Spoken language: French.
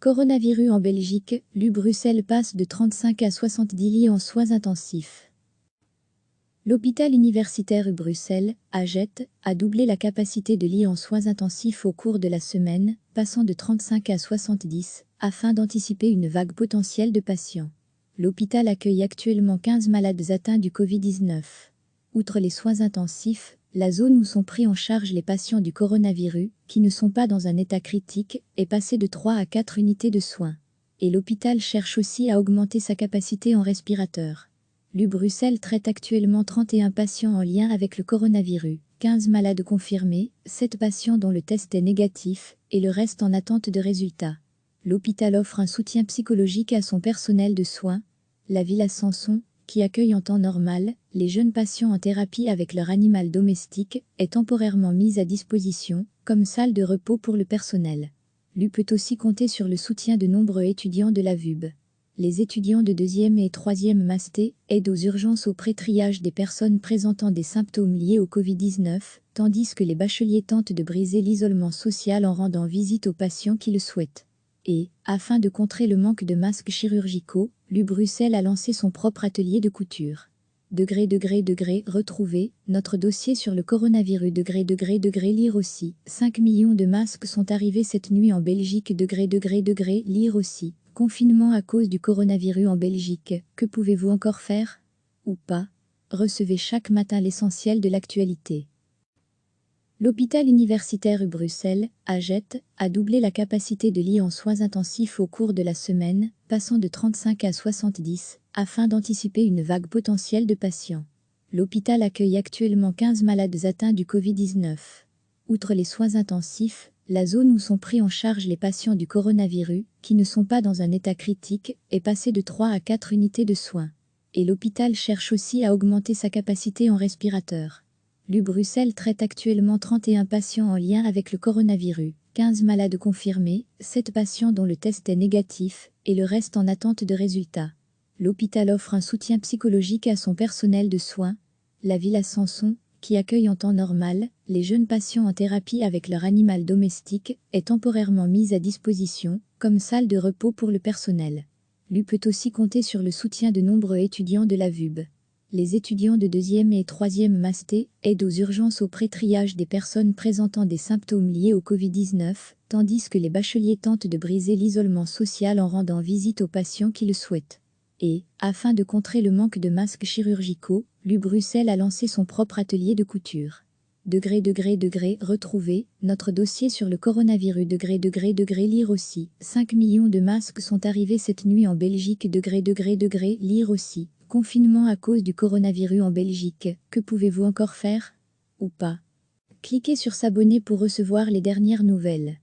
Coronavirus en Belgique, Bruxelles passe de 35 à 70 lits en soins intensifs. L'hôpital universitaire Bruxelles, AGET, a doublé la capacité de lits en soins intensifs au cours de la semaine, passant de 35 à 70, afin d'anticiper une vague potentielle de patients. L'hôpital accueille actuellement 15 malades atteints du Covid-19. Outre les soins intensifs, la zone où sont pris en charge les patients du coronavirus, qui ne sont pas dans un état critique, est passée de 3 à 4 unités de soins. Et l'hôpital cherche aussi à augmenter sa capacité en respirateurs. Bruxelles traite actuellement 31 patients en lien avec le coronavirus, 15 malades confirmés, 7 patients dont le test est négatif, et le reste en attente de résultats. L'hôpital offre un soutien psychologique à son personnel de soins. La Villa Sanson, qui accueille en temps normal les jeunes patients en thérapie avec leur animal domestique, est temporairement mise à disposition comme salle de repos pour le personnel. Peut aussi compter sur le soutien de nombreux étudiants de la VUB. Les étudiants de 2e et 3e masté aident aux urgences au pré-triage des personnes présentant des symptômes liés au Covid-19, tandis que les bacheliers tentent de briser l'isolement social en rendant visite aux patients qui le souhaitent. Et, afin de contrer le manque de masques chirurgicaux, Bruxelles a lancé son propre atelier de couture. Retrouvez notre dossier sur le coronavirus. Lire aussi. 5 millions de masques sont arrivés cette nuit en Belgique. Lire aussi. Confinement à cause du coronavirus en Belgique. Que pouvez-vous encore faire? Ou pas? Recevez chaque matin l'essentiel de l'actualité. L'hôpital universitaire Bruxelles, AGET, a doublé la capacité de lits en soins intensifs au cours de la semaine, passant de 35 à 70, afin d'anticiper une vague potentielle de patients. L'hôpital accueille actuellement 15 malades atteints du Covid-19. Outre les soins intensifs, la zone où sont pris en charge les patients du coronavirus, qui ne sont pas dans un état critique, est passée de 3 à 4 unités de soins. Et l'hôpital cherche aussi à augmenter sa capacité en respirateurs. Bruxelles traite actuellement 31 patients en lien avec le coronavirus, 15 malades confirmés, 7 patients dont le test est négatif, et le reste en attente de résultats. L'hôpital offre un soutien psychologique à son personnel de soins. La Villa Sanson, qui accueille en temps normal les jeunes patients en thérapie avec leur animal domestique, est temporairement mise à disposition comme salle de repos pour le personnel. Peut aussi compter sur le soutien de nombreux étudiants de la VUB. Les étudiants de 2e et 3e masté aident aux urgences au pré-triage des personnes présentant des symptômes liés au Covid-19, tandis que les bacheliers tentent de briser l'isolement social en rendant visite aux patients qui le souhaitent. Et, afin de contrer le manque de masques chirurgicaux, Bruxelles a lancé son propre atelier de couture. Retrouvez notre dossier sur le coronavirus. Lire aussi. 5 millions de masques sont arrivés cette nuit en Belgique. Lire aussi. Confinement à cause du coronavirus en Belgique. Que pouvez-vous encore faire? Ou pas? Cliquez sur s'abonner pour recevoir les dernières nouvelles.